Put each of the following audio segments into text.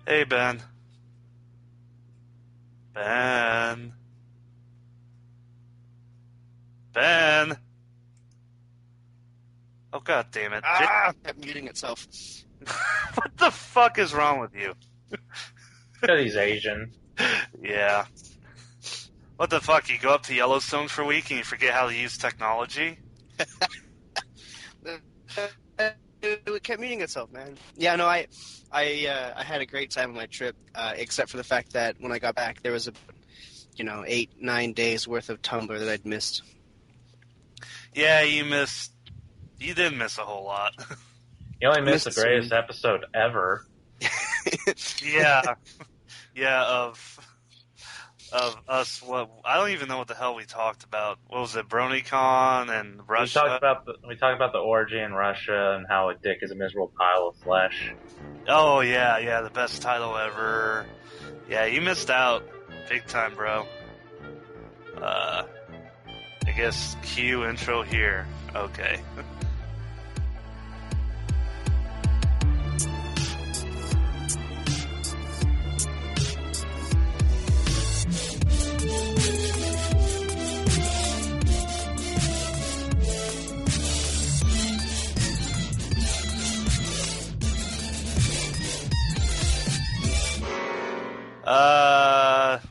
Hey, Ben. Ben. Ben. Oh, god damn it. Kept muting itself. What the fuck is wrong with you? Because he's Asian. Yeah. What the fuck? You go up to Yellowstone for a week and you forget how to use technology? It kept muting itself, man. Yeah, no, I had a great time on my trip, except for the fact that when I got back, there was 8-9 days worth of Tumblr that I'd missed. Yeah, you didn't miss a whole lot. You only missed the greatest episode ever. Yeah. Yeah, of us. What I don't even know what the hell we talked about. What was it? BronyCon and Russia. We talked about the orgy in Russia and how a dick is a miserable pile of flesh. Oh yeah, the best title ever. Yeah, you missed out big time, bro. I guess cue intro here. Okay.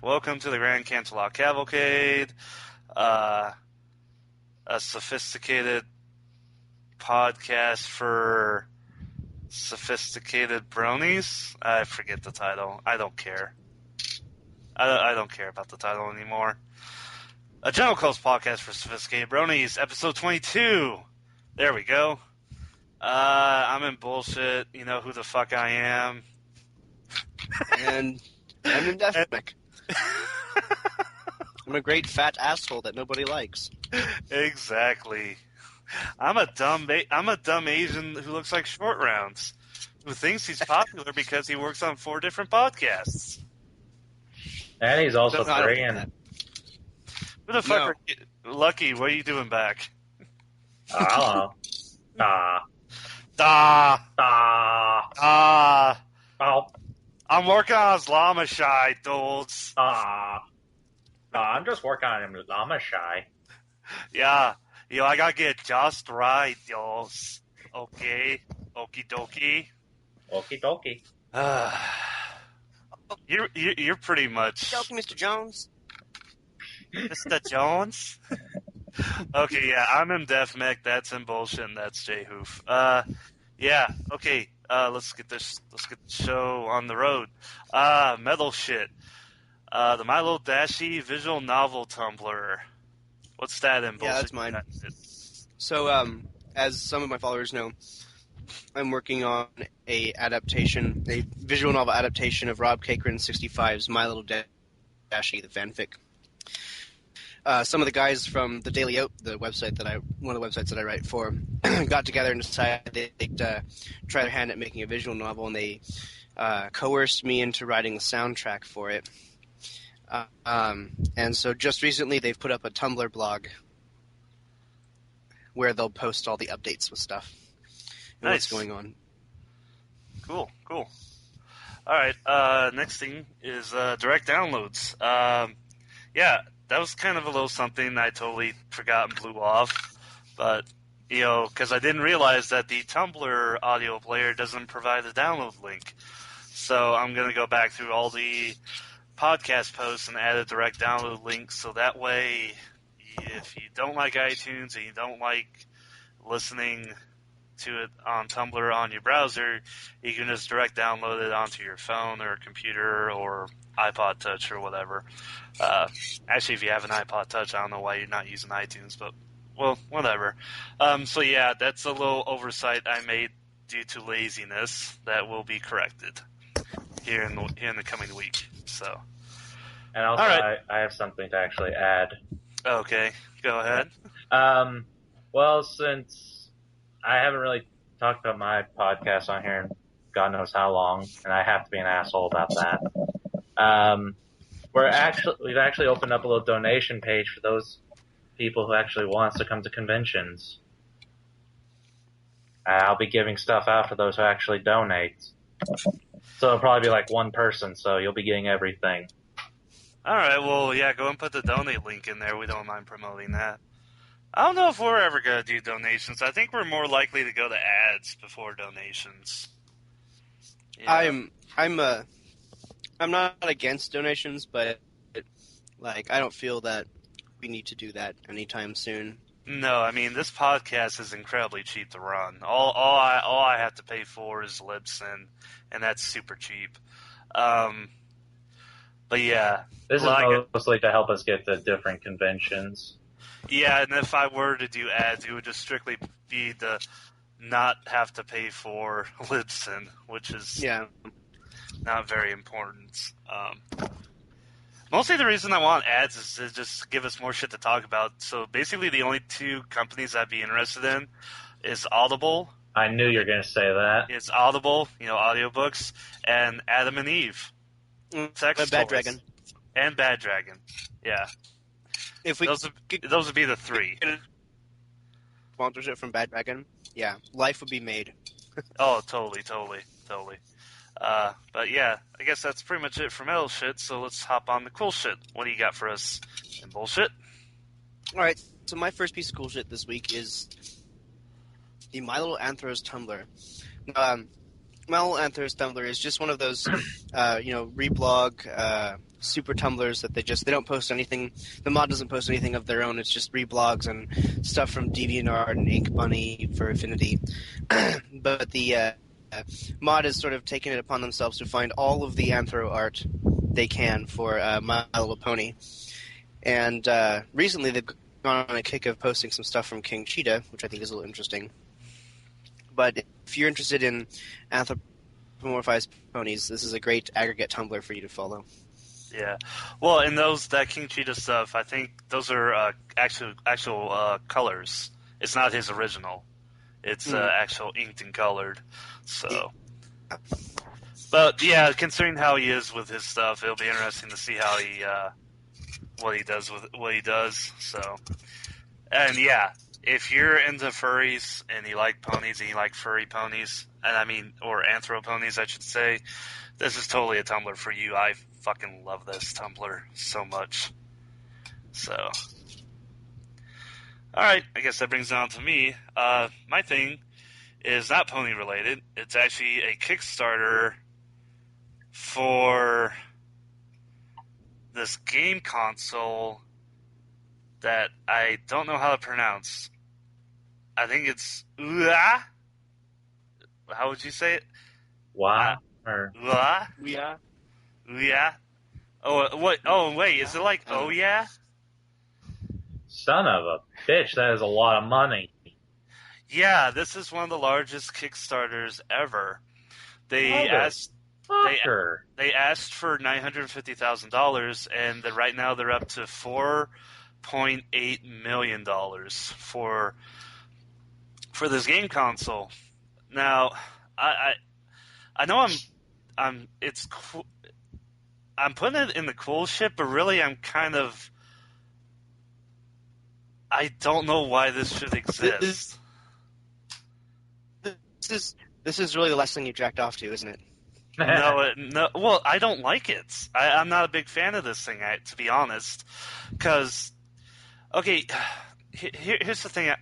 Welcome to the Grand Canterlot Cavalcade, a sophisticated podcast for sophisticated bronies. I forget the title. I don't care. I don't care about the title anymore. A General Calls podcast for sophisticated bronies, episode 22. There we go. I'm in bullshit. You know who the fuck I am. And I'm in Deathmic. I'm a great fat asshole that nobody likes. Exactly. I'm a dumb Asian who looks like Short Rounds, who thinks he's popular because he works on 4 different podcasts. And he's also Korean. Who the fuck are you? Lucky, what are you doing back? I don't know. Oh. I'm working on his llama shy, dudes. I'm just working on him llama shy. Yeah. I gotta get it just right, dudes. Okay. Okie dokie. Okie dokie. You're pretty much... Dokie, Mr. Jones. Mr. Jones? Okay, yeah, I'm in Deathmech, that's in Mbulsht, and that's J-Hoof. Yeah, okay, let's get the show on the road. Metal shit. The Milo Dashi visual novel Tumblr. What's that in Mbulsht? Yeah, that's mine. So, as some of my followers know, I'm working on a visual novel adaptation of Rob Cakrin 65's My Little Dashi, the fanfic. Some of the guys from the Daily Out, one of the websites that I write for, got together and decided they'd try their hand at making a visual novel, and they coerced me into writing the soundtrack for it. And so just recently they've put up a Tumblr blog where they'll post all the updates with stuff and what's going on. Cool. All right, next thing is direct downloads. Yeah, that was kind of a little something I totally forgot and blew off. But, because I didn't realize that the Tumblr audio player doesn't provide a download link. So I'm going to go back through all the podcast posts and add a direct download link, so that way, if you don't like iTunes and you don't like listening to it on Tumblr on your browser, you can just direct download it onto your phone or computer or iPod Touch or whatever. Actually, if you have an iPod Touch, I don't know why you're not using iTunes, but, well, whatever. So yeah, that's a little oversight I made due to laziness that will be corrected here in the coming week. So, and also, all right. I have something to actually add. Okay, go ahead. Well, since I haven't really talked about my podcast on here in God knows how long, and I have to be an asshole about that. We've actually opened up a little donation page for those people who actually want us to come to conventions. I'll be giving stuff out for those who actually donate. So it'll probably be like one person, so you'll be getting everything. All right, well, yeah, go and put the donate link in there. We don't mind promoting that. I don't know if we're ever going to do donations. I think we're more likely to go to ads before donations. Yeah. I'm not against donations, but like I don't feel that we need to do that anytime soon. No, I mean, this podcast is incredibly cheap to run. All I have to pay for is Libsyn, and that's super cheap. But yeah. This is like, mostly to help us get to different conventions. Yeah, and if I were to do ads, it would just strictly be to not have to pay for Libsyn, which is not very important. Mostly the reason I want ads is to just give us more shit to talk about. So basically the only two companies I'd be interested in is Audible. I knew you were going to say that. It's Audible, audiobooks, and Adam and Eve. Sex Bad toys. Dragon. And Bad Dragon. Yeah. If we those would be the three. Sponsorship from Bad Dragon, yeah, life would be made. Oh, totally. But yeah, I guess that's pretty much it for metal shit, so let's hop on the cool shit. What do you got for us in bullshit? Alright, so my first piece of cool shit this week is the My Little Anthros Tumblr. My Little Anthros Tumblr is just one of those, reblog, super Tumblrs that they don't post anything. The mod doesn't post anything of their own. It's just reblogs and stuff from DeviantArt and Ink Bunny for Affinity. But the mod has sort of taken it upon themselves to find all of the Anthro art they can for My Little Pony. And recently they've gone on a kick of posting some stuff from King Cheetah, which I think is a little interesting. But if you're interested in anthropomorphized ponies, this is a great aggregate Tumblr for you to follow. Yeah, well, and that King Cheetah stuff, I think those are actual colors. It's not his original. It's actual inked and colored. So, but yeah, considering how he is with his stuff, it'll be interesting to see how he what he does with what he does. So, and yeah, if you're into furries and you like ponies and you like furry ponies, or anthro ponies, I should say, this is totally a Tumblr for you. I fucking love this Tumblr so much. So, alright, I guess that brings it on to me. My thing is not pony related. It's actually a Kickstarter for this game console that I don't know how to pronounce. I think it's Ua. How would you say it? Wah? Or Ua? Yeah. Yeah. Oh, what? Oh, wait. Is it like oh yeah? son of a bitch, that is a lot of money. Yeah, this is one of the largest Kickstarters ever. They asked for $950,000, and right now they're up to $4.8 million for this game console. Now, I know I'm putting it in the cool shit, but really I don't know why this should exist. This is really the last thing you jacked off to, isn't it? No. Well, I don't like it. I'm not a big fan of this thing, to be honest. Because, okay, here's the thing.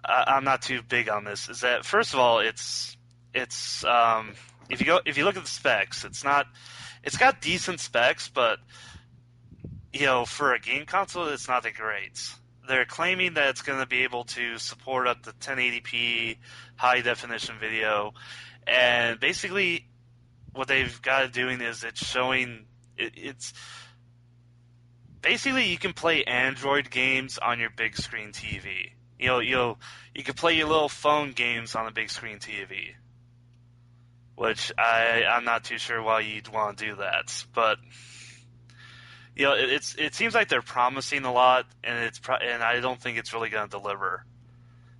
I'm not too big on this. Is that first of all, it's if you look at the specs, it's got decent specs, but for a game console, it's not that great. They're claiming that it's going to be able to support up to 1080p high definition video, and basically what they've got doing is it's showing it's basically you can play Android games on your big screen TV. You can play your little phone games on a big screen TV, which I'm not too sure why you'd want to do that, but. It seems like they're promising a lot, and I don't think it's really going to deliver.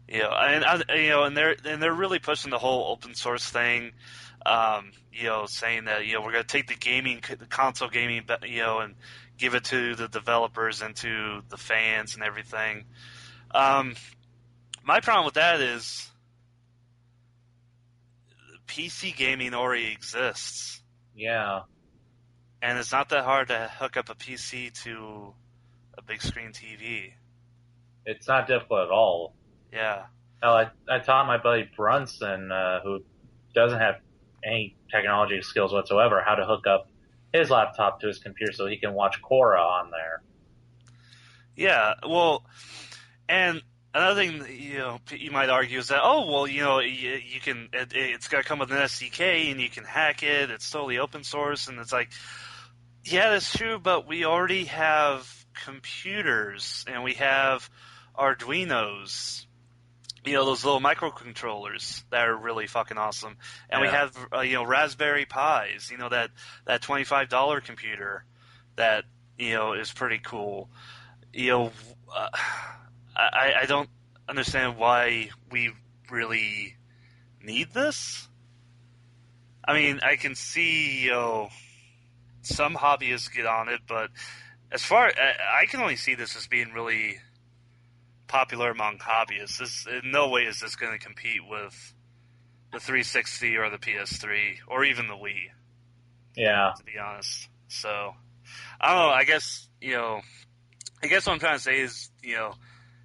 And they're really pushing the whole open source thing. Saying that we're going to take the console gaming, and give it to the developers and to the fans and everything. My problem with that is PC gaming already exists. Yeah. And it's not that hard to hook up a PC to a big screen TV. It's not difficult at all. Yeah. Hell, I taught my buddy Brunson, who doesn't have any technology skills whatsoever, how to hook up his laptop to his computer so he can watch Korra on there. Yeah, well, and another thing, you might argue is that, oh, well, you can, it's got to come with an SDK and you can hack it, it's totally open source, and it's like, yeah, that's true, but we already have computers and we have Arduinos, those little microcontrollers that are really fucking awesome, and we have, Raspberry Pis, that $25 computer that, is pretty cool. I don't understand why we really need this. I mean, I can see, some hobbyists get on it, but I can only see this as being really popular among hobbyists. In no way is this going to compete with the 360 or the PS3 or even the Wii. Yeah. To be honest. So, I don't know, I guess what I'm trying to say is,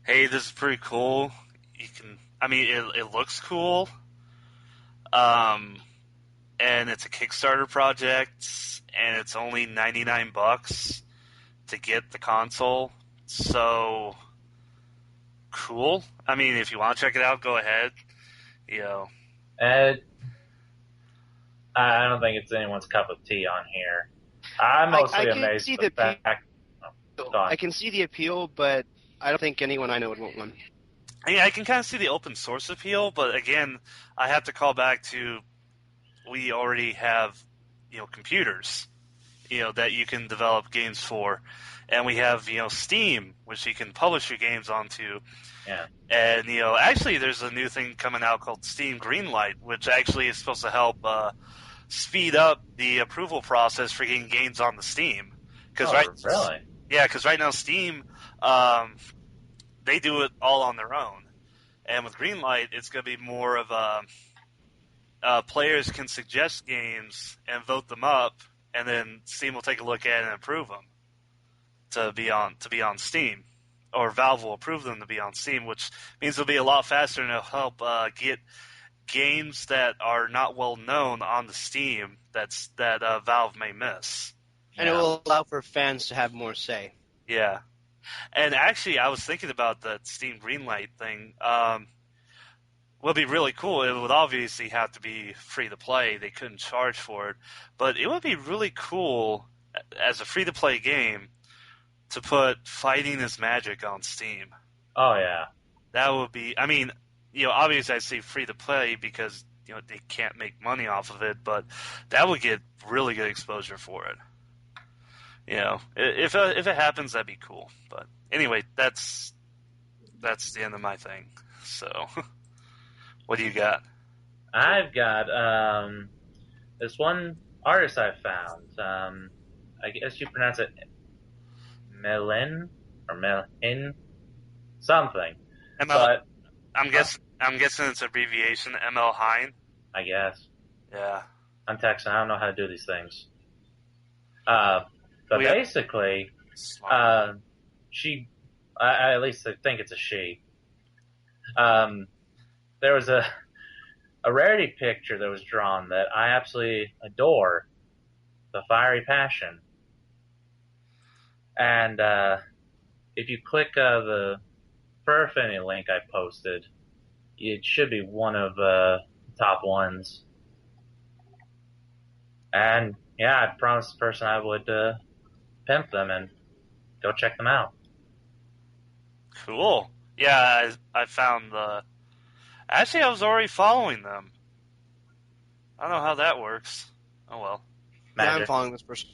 hey, this is pretty cool. It looks cool. And it's a Kickstarter project, and it's only $99 to get the console. So, cool. I mean, if you want to check it out, go ahead. And I don't think it's anyone's cup of tea on here. I'm mostly amazed at the fact. I can see the appeal, but I don't think anyone I know would want one. Yeah, I can kind of see the open source appeal, but again, I have to call back to we already have, computers, that you can develop games for, and we have, Steam, which you can publish your games onto. Yeah. And actually, there's a new thing coming out called Steam Greenlight, which actually is supposed to help speed up the approval process for getting games on the Steam. Really? Yeah, because right now Steam, they do it all on their own. And with Greenlight, it's going to be more of players can suggest games and vote them up, and then Steam will take a look at it and approve them to be on Steam. Or Valve will approve them to be on Steam, which means it'll be a lot faster and it'll help get games that are not well known on the Steam that Valve may miss. And it will allow for fans to have more say. Yeah. And actually, I was thinking about that Steam Greenlight thing. Would be really cool. It would obviously have to be free to play. They couldn't charge for it. But it would be really cool as a free to play game to put Fighting is Magic on Steam. Oh, yeah. That would be, obviously I say free to play because, they can't make money off of it, but that would get really good exposure for it. If it happens, that'd be cool. But anyway, that's the end of my thing. So, what do you got? I've got this one artist I found. I guess you pronounce it Melin or Melin something. But I'm guessing it's abbreviation ML Hein. I guess. Yeah. I'm Texan. I don't know how to do these things. But basically, she, I at least I think it's a she. There was a rarity picture that was drawn that I absolutely adore, the Fiery Passion. And if you click the Fur Affinity link I posted, it should be one of the top ones. And yeah, I promised the person I would pimp them and go check them out. Cool. Yeah, I found the... Actually, I was already following them. I don't know how that works. Oh, well. Yeah, I'm following this person.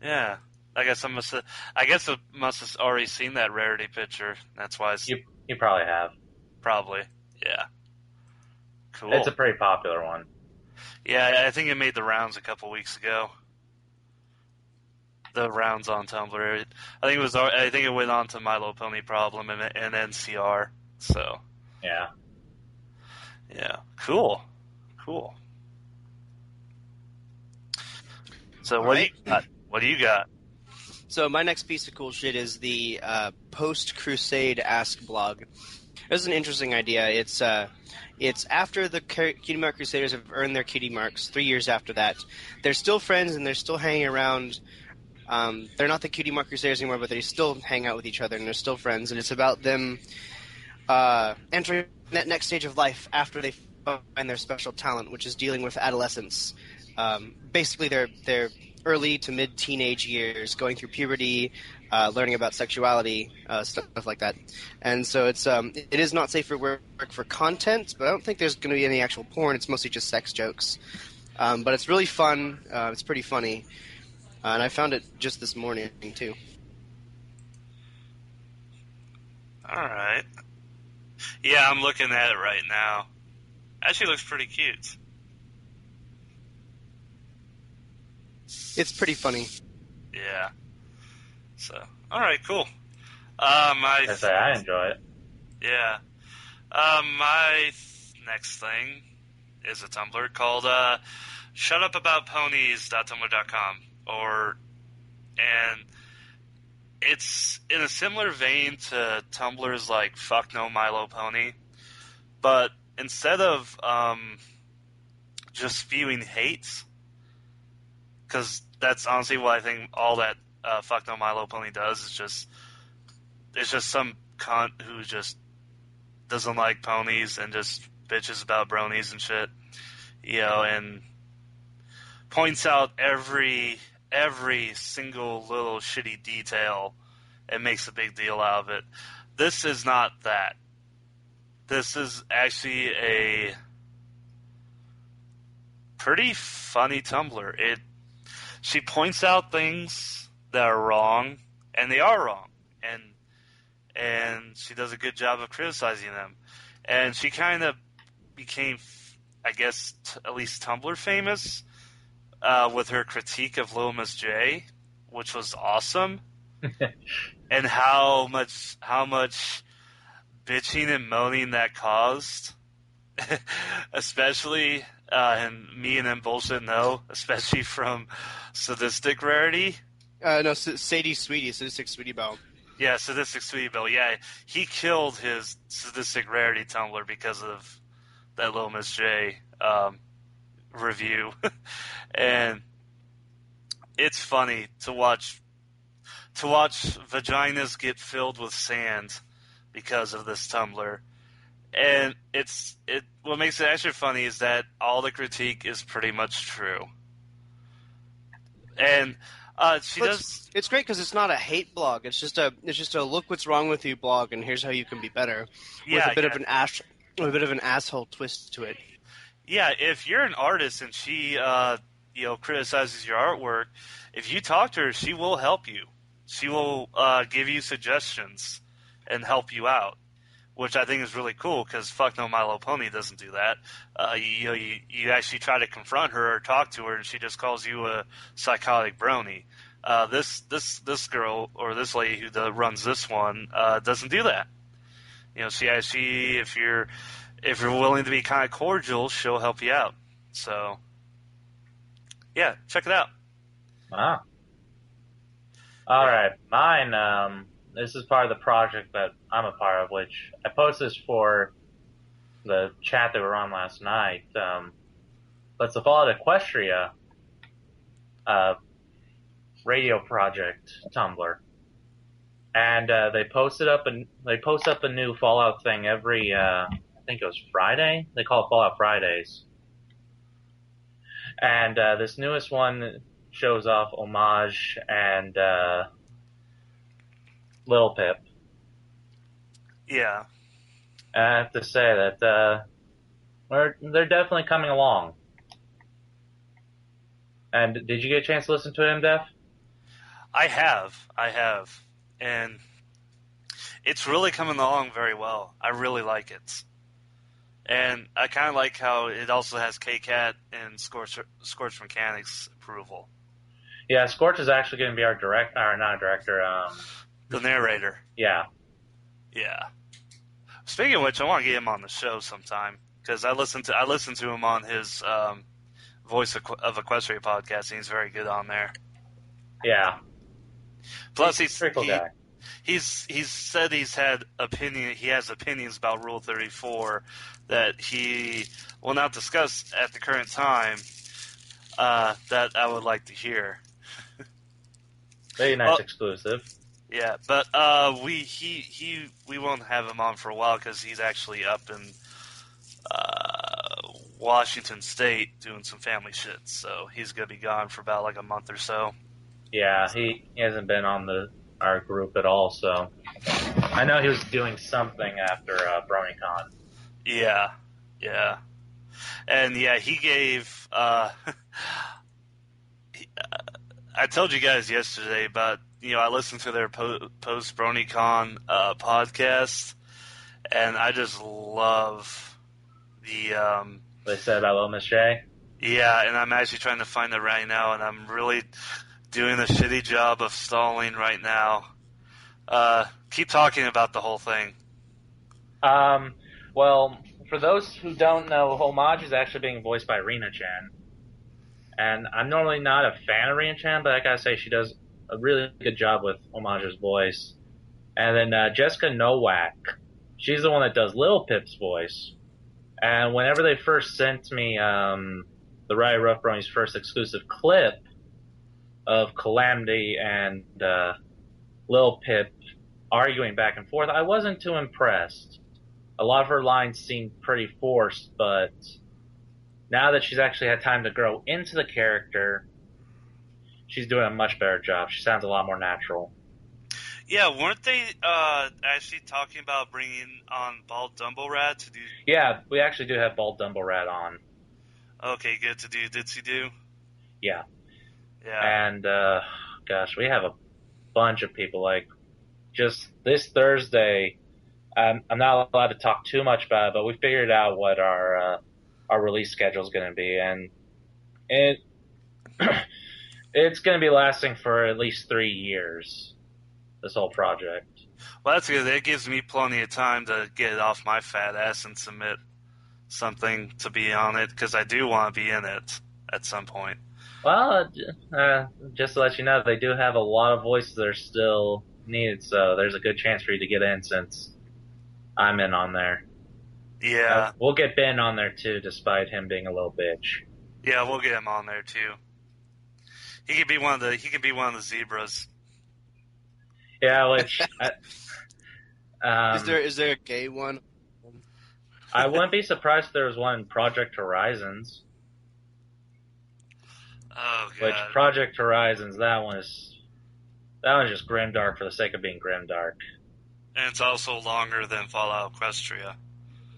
Yeah. I guess I must have already seen that rarity picture. That's why You probably have. Probably. Yeah. Cool. It's a pretty popular one. Yeah, I think it made the rounds a couple weeks ago. The rounds on Tumblr. I think it went on to My Little Pony Problem and NCR. So. Yeah. Yeah. Cool. Cool. So All what right. do you got? What do you got? So my next piece of cool shit is the post-Crusade Ask blog. This is an interesting idea. It's after the Cutie Mark Crusaders have earned their cutie marks. 3 years after that, they're still friends and they're still hanging around. They're not the Cutie Mark Crusaders anymore, but they still hang out with each other and they're still friends. And it's about them entering that next stage of life after they find their special talent, which is dealing with adolescence. Basically, they're early to mid-teenage years, going through puberty, learning about sexuality, stuff like that. And so it is not safe for work for content, but I don't think there's going to be any actual porn. It's mostly just sex jokes. But it's really fun. It's pretty funny. And I found it just this morning, too. All right. Yeah, I'm looking at it right now. Actually looks pretty cute. It's pretty funny. Yeah. So, all right, cool. I enjoy it. Yeah. Next thing is a Tumblr called shutupaboutponies.tumblr.com, and it's in a similar vein to Tumblr's like Fuck No Milo Pony, but instead of just spewing hate, because that's honestly what I think all that Fuck No Milo Pony does is it's just some cunt who just doesn't like ponies and just bitches about bronies and shit, and points out every single little shitty detail and makes a big deal out of it. This is not that. This is actually a pretty funny Tumblr. She points out things that are wrong, and they are wrong, and she does a good job of criticizing them. And she kind of became, I guess, at least Tumblr famous with her critique of Little Miss J, which was awesome, and how much bitching and moaning that caused, especially, and me and Mbulsht know, especially from Sadistic Rarity. No, Sadie Sweetie, Sadistic Sweetie Belle. Yeah, Sadistic Sweetie Belle. Yeah, he killed his Sadistic Rarity Tumblr because of that Little Miss J review. And it's funny to watch vaginas get filled with sand because of this Tumblr. And what makes it extra funny is that all the critique is pretty much true. And It's great because it's not a hate blog. It's just a look what's wrong with you blog, and here's how you can be better. With a bit of an asshole twist to it. Yeah, if you're an artist and she criticizes your artwork, if you talk to her, she will help you. She will give you suggestions and help you out, which I think is really cool because Fuck No Milo Pony doesn't do that. You actually try to confront her or talk to her, and she just calls you a psychotic brony. This girl or this lady who runs this one doesn't do that. She actually, if you're willing to be kind of cordial, she'll help you out. So, yeah, check it out. Wow. All right, mine. This is part of the project that I'm a part of, which I posted this for the chat that we were on last night. But it's the Fallout Equestria radio project Tumblr, and they post up a new Fallout thing every I think it was Friday. They call it Fallout Fridays, and this newest one shows off Homage and Lil Pip. Yeah. I have to say that they're definitely coming along. And did you get a chance to listen to it, MDef? I have. And it's really coming along very well. I really like it. And I kind of like how it also has K-Cat and Scorch Mechanics approval. Yeah, Scorch is actually going to be our the narrator. Yeah. Yeah. Speaking of which, I want to get him on the show sometime. because I listened to him on his Voice of Equestria podcast, and he's very good on there. Yeah. Plus, he's a pretty cool guy. He's said he has opinions about Rule 34 that he will not discuss at the current time that I would like to hear. Very nice exclusive. Yeah, but we won't have him on for a while because he's actually up in Washington State doing some family shit, so he's gonna be gone for about like a month or so. Yeah, he hasn't been on our group at all, so I know he was doing something after BronyCon. Yeah, and yeah, he gave. I told you guys yesterday, but I listened to their post BronyCon podcast, and I just love the. They said about Little Miss J. Yeah, and I'm actually trying to find it right now, and I'm really doing a shitty job of stalling right now. Keep talking about the whole thing. Well, for those who don't know, Homage is actually being voiced by Rena-chan. And I'm normally not a fan of Rena-chan, but I gotta say she does a really good job with Homage's voice. And then Jessica Nowak, she's the one that does Lil Pip's voice. And whenever they first sent me the Riot Rough Bronies' first exclusive clip of Calamity and Lil Pip arguing back and forth, I wasn't too impressed. A lot of her lines seemed pretty forced, but now that she's actually had time to grow into the character, she's doing a much better job. She sounds a lot more natural. Yeah, weren't they actually talking about bringing on Bald Dumblerat to do... Yeah, we actually do have Bald Dumblerat on. Okay, good to do Ditsy Do. Yeah. Yeah. And, gosh, we have a bunch of people. Like, just this Thursday, I'm not allowed to talk too much about it, but we figured out what our release schedule is going to be, and it's going to be lasting for at least 3 years, this whole project. Well, that's good. It gives me plenty of time to get it off my fat ass and submit something to be on it, because I do want to be in it at some point. Well, just to let you know, they do have a lot of voices that are still needed, so there's a good chance for you to get in since I'm in on there. Yeah. We'll get Ben on there too, despite him being a little bitch. Yeah, we'll get him on there too. He could be one of the zebras. Yeah, which is there a gay one? I wouldn't be surprised if there was one in Project Horizons. Oh god. Which Project Horizons, that one's just grimdark for the sake of being grimdark. And it's also longer than Fallout Equestria.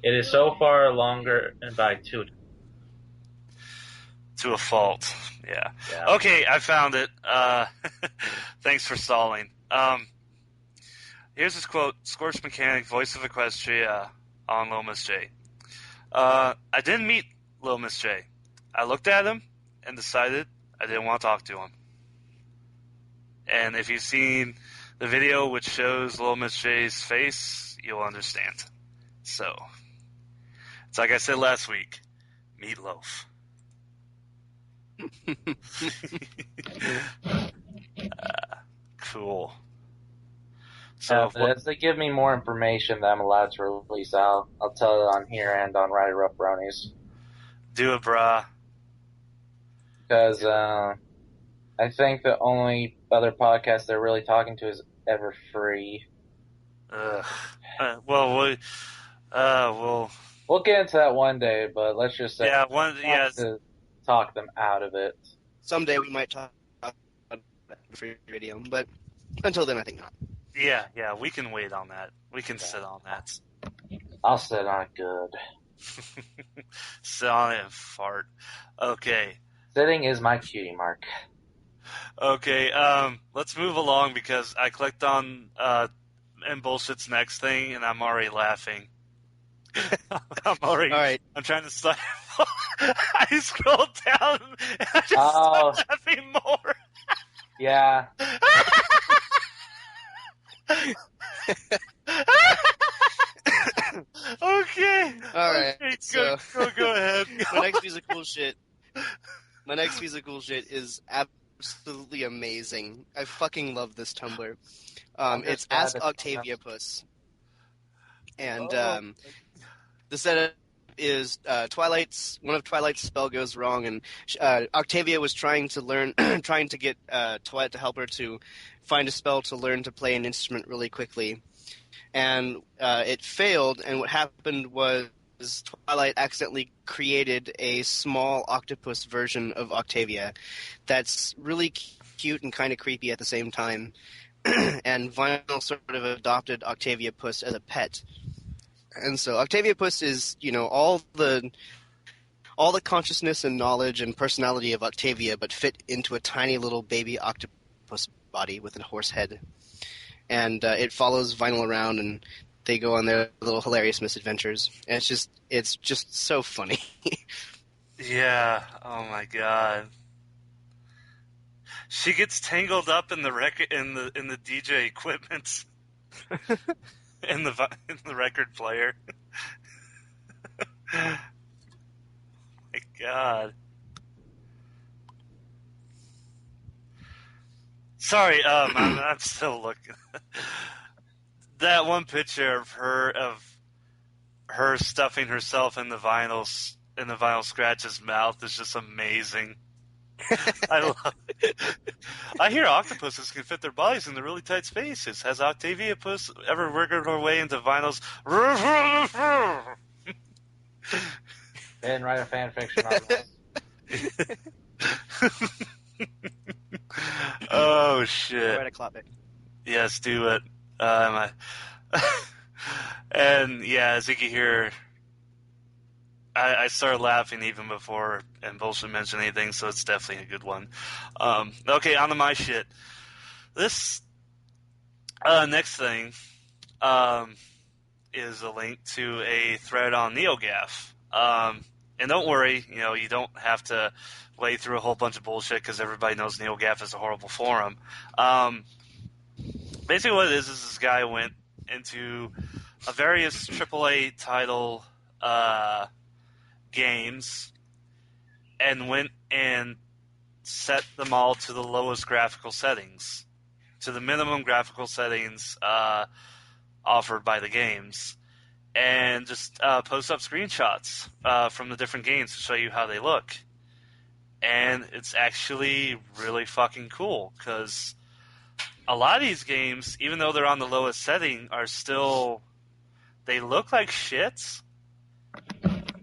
It is so far longer by two. To a fault. Yeah. Okay, I found it. Thanks for stalling. Here's this quote. Scorch Mechanic, voice of Equestria, on Lil Miss J. I didn't meet Lil Miss J. I looked at him and decided I didn't want to talk to him. And if you've seen the video which shows Lil Miss J's face, you'll understand. So, it's like I said last week, meatloaf. Cool. So, as they give me more information that I'm allowed to release, I'll tell it on here and on Rider Rough Bronies. Do it, brah. Because I think the only other podcast they're really talking to is Everfree. We'll get into that one day, but let's just say to talk them out of it. Someday we might talk about free radio, but until then, I think not. Yeah, we can wait on that. We can sit on that. I'll sit on it good. Sit on it and fart. Okay. Sitting is my cutie mark. Okay, let's move along because I clicked on Mbulsht's next thing and I'm already laughing. Alright. I'm trying to stop. I scrolled down and I just started laughing more. Yeah. Okay. All right. Okay, So go ahead. my next piece of cool shit. My next piece of cool shit is absolutely amazing. I fucking love this Tumblr. It's Ask Octavia Puss, and the setup is one of Twilight's spell goes wrong, and Octavia was trying to get Twilight to help her to find a spell to learn to play an instrument really quickly, and it failed. And what happened was Twilight accidentally created a small octopus version of Octavia that's really cute and kind of creepy at the same time. And Vinyl sort of adopted Octavia Puss as a pet. And so Octavia Puss is, all the consciousness and knowledge and personality of Octavia, but fit into a tiny little baby octopus body with a horse head. And it follows Vinyl around, and they go on their little hilarious misadventures. And it's just so funny. Yeah. Oh my god. She gets tangled up in the in the DJ equipment, in the record player. My god. Sorry, I'm still looking. That one picture of her stuffing herself in the vinyl scratch's mouth is just amazing. I love it. I hear octopuses can fit their bodies into really tight spaces. Has Octavia Puss ever wiggled her way into Vinyl's? Didn't write a fan fiction on this. Oh shit! Write a clapback. Yes, do it. And yeah, as you can hear, I started laughing even before Mbulsht mentioned anything, so it's definitely a good one. Okay, on to my shit. This next thing is a link to a thread on NeoGAF. And don't worry, you don't have to wade through a whole bunch of bullshit because everybody knows NeoGAF is a horrible forum. Basically what it is this guy went into a various AAA title games and went and set them all to the lowest graphical settings, to the minimum graphical settings offered by the games, and just post up screenshots from the different games to show you how they look. And it's actually really fucking cool, because a lot of these games, even though they're on the lowest setting, are still... They look like shit,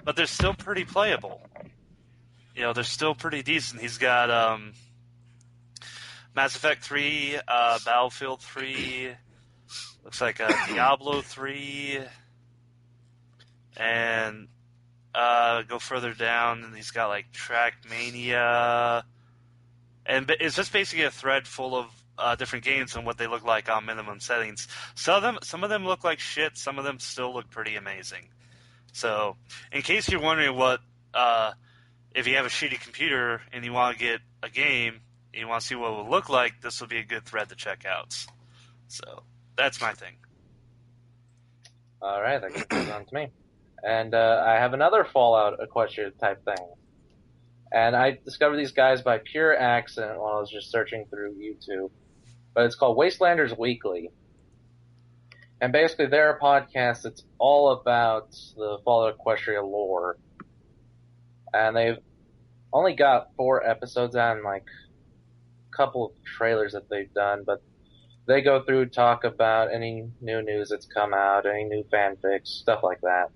but they're still pretty playable. They're still pretty decent. He's got Mass Effect 3, Battlefield 3, looks like Diablo 3, and go further down, and he's got like Trackmania, and it's just basically a thread full of different games and what they look like on minimum settings. Some of them look like shit. Some of them still look pretty amazing. So, in case you're wondering what, if you have a shitty computer and you want to get a game and you want to see what it will look like, this will be a good thread to check out. So, that's my thing. All right, that goes on to me. And I have another Fallout Equestria type thing. And I discovered these guys by pure accident while I was just searching through YouTube. But it's called Wastelanders Weekly. And basically they're a podcast that's all about the Fallout Equestria lore. And they've only got 4 episodes out and like a couple of trailers that they've done, but they go through, talk about any new news that's come out, any new fanfics, stuff like that.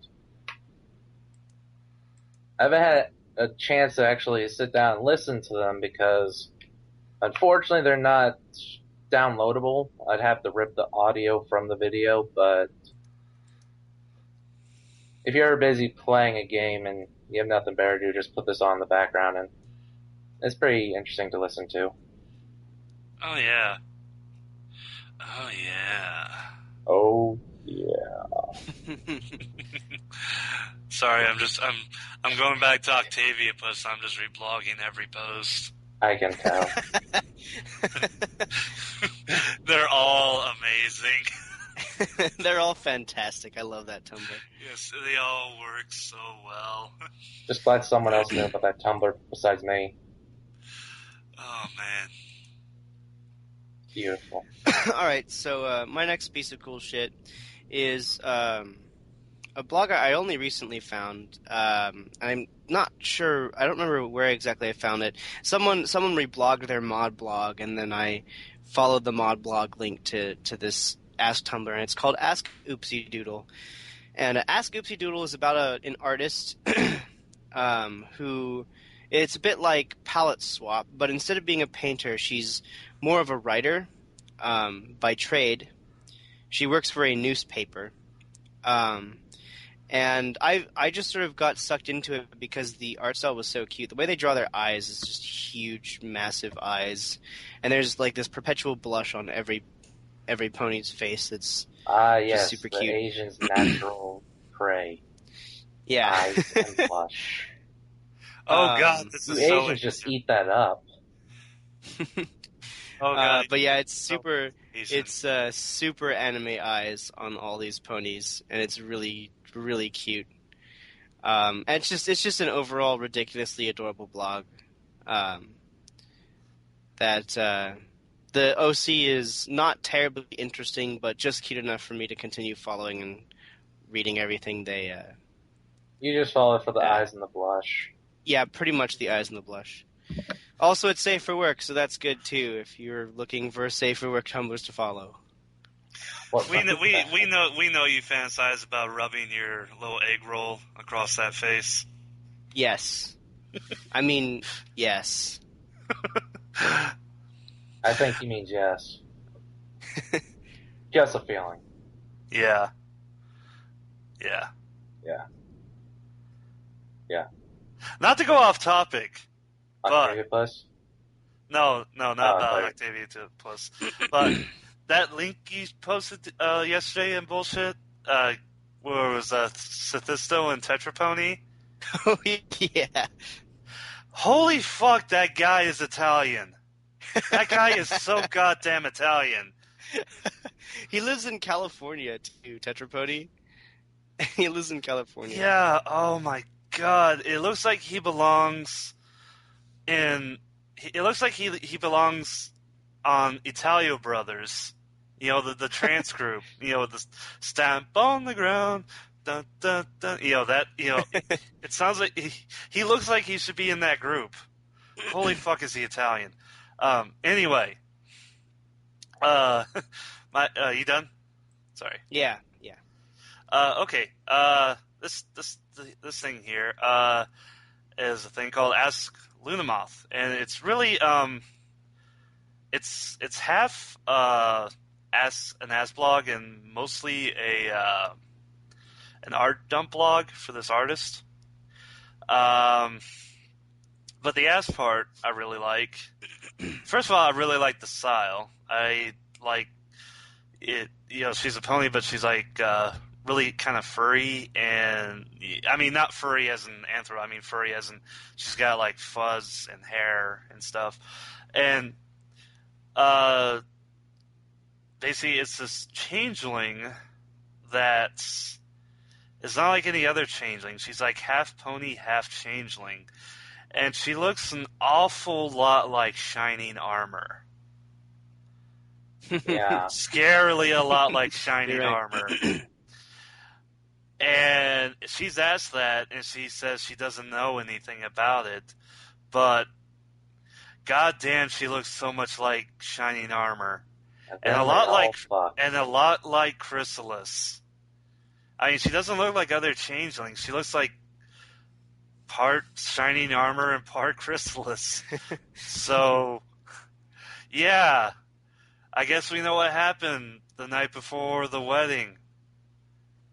I haven't had a chance to actually sit down and listen to them because unfortunately they're not downloadable. I'd have to rip the audio from the video, but if you're ever busy playing a game and you have nothing better to do, just put this on in the background, and it's pretty interesting to listen to. Oh yeah. Oh yeah. Oh yeah. Sorry, I'm going back to Octavia Puss. I'm just reblogging every post. I can tell. They're all amazing. They're all fantastic. I love that Tumblr. Yes, they all work so well. Just glad someone else knew about that Tumblr besides me. Oh, man. Beautiful. All right, so my next piece of cool shit is a blog I only recently found. I'm not sure. I don't remember where exactly I found it. Someone reblogged their mod blog, and then I followed the mod blog link to this Ask Tumblr, and it's called Ask Oopsie Doodle. And Ask Oopsie Doodle is about an artist who it's a bit like Palette Swap, but instead of being a painter, she's more of a writer by trade. She works for a newspaper. And I just sort of got sucked into it because the art style was so cute. The way they draw their eyes is just huge, massive eyes. And there's like this perpetual blush on every pony's face that's Yes, super the cute. Asian's natural prey. Yeah. Eyes and blush. Oh, God, this You is so Asians just interesting. eat that up. Oh, God. But yeah, it's super Asian. it's super anime eyes on all these ponies, and it's really, really cute. And it's just an overall ridiculously adorable blog. That the OC is not terribly interesting, but just cute enough for me to continue following and reading everything they. You just follow it for the Yeah. eyes and the blush. Yeah, pretty much the eyes and the blush. Also, it's safe for work, so that's good too. If you're looking for safe for work Tumblrs to follow. What We know you fantasize about rubbing your little egg roll across that face. Yes, I mean yes. I think he means yes. Just a feeling. Yeah. Yeah. Yeah. Yeah. Not to go off topic. Octavia Plus? No, not sorry. Octavia Plus. But that link you posted yesterday in Bullshit, where was Sithisto and Tetrapony? Oh yeah. Holy fuck, that guy is Italian. That guy is so goddamn Italian. He lives in California too, Tetrapony. He lives in California. Yeah, oh my god. It looks like he belongs in... It looks like he belongs on Italio Brothers. You know, the trance group. You know, the stamp on the ground. Dun, dun, dun. You know, that... You know, it sounds like... He looks like he should be in that group. Holy fuck, is he Italian. Anyway. You done? Sorry. Yeah. Okay. This thing here is a thing called Ask Lunamoth, and it's really it's half an Ask blog and mostly an art dump blog for this artist. But the Ask part I really like. First of all, I really like the style. I like it. You know, she's a pony, but she's like really kind of furry, and I mean not furry as in anthro. I mean furry as in she's got like fuzz and hair and stuff. And basically, it's this changeling that is not like any other changeling. She's like half pony, half changeling, and she looks an awful lot like Shining Armor. Yeah. Scarily a lot like Shining You're right. Armor. And she's asked that, and she says she doesn't know anything about it, but goddamn, she looks so much like Shining Armor, and a lot like Chrysalis. I mean, she doesn't look like other changelings. She looks like part Shining Armor and part Chrysalis. So, yeah, I guess we know what happened the night before the wedding.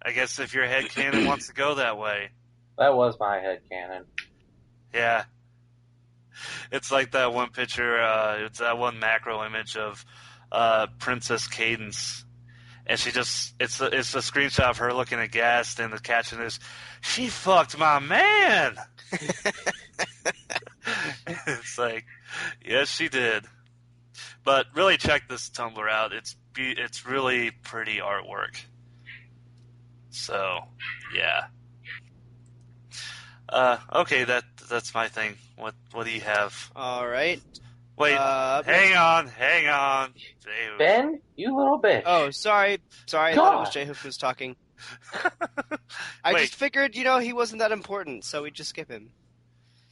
I guess if your headcanon wants to go that way. That was my headcanon. Yeah. It's like that one picture, it's that one macro image of Princess Cadence. And she just, it's a screenshot of her looking aghast, and the caption is, "She fucked my man!" It's like, yes, she did. But really check this Tumblr out. It's it's really pretty artwork. So, yeah. Okay, that's my thing. What do you have? All right. Wait, up hang on. Jehu. Ben, you little bitch. Oh, sorry. I thought it was Jehu who was talking. I Wait. just figured, he wasn't that important, so we'd just skip him.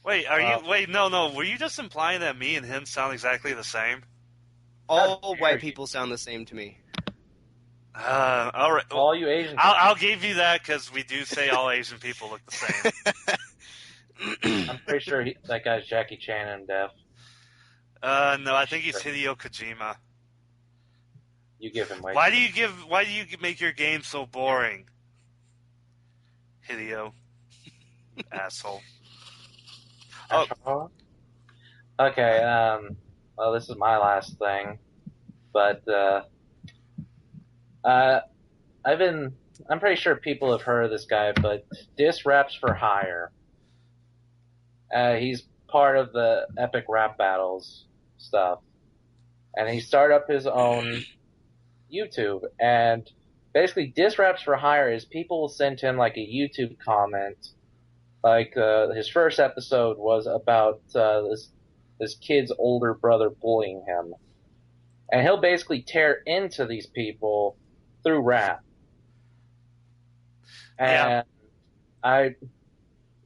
Wait, no. Were you just implying that me and him sound exactly the same? All white people sound the same to me. All right. All you Asian. I'll give you that because we do say all Asian people look the same. I'm pretty sure that guy's Jackie Chan and deaf. No, I think he's Hideo Kojima. You give him. Why do you make your game so boring, Hideo? Asshole. Oh. Okay. Well, this is my last thing, but I'm pretty sure people have heard of this guy, but Dis Raps for Hire. He's part of the Epic Rap Battles stuff, and he started up his own YouTube. And basically, Dis Raps for Hire is people will send him like a YouTube comment. Like his first episode was about this kid's older brother bullying him, and he'll basically tear into these people through rap. And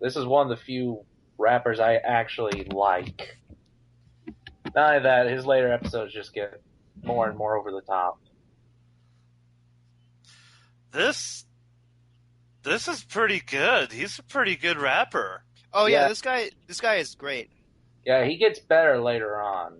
this is one of the few rappers I actually like. Not only that, his later episodes just get more and more over the top. This is pretty good. He's a pretty good rapper. Oh yeah, this guy is great. Yeah, he gets better later on.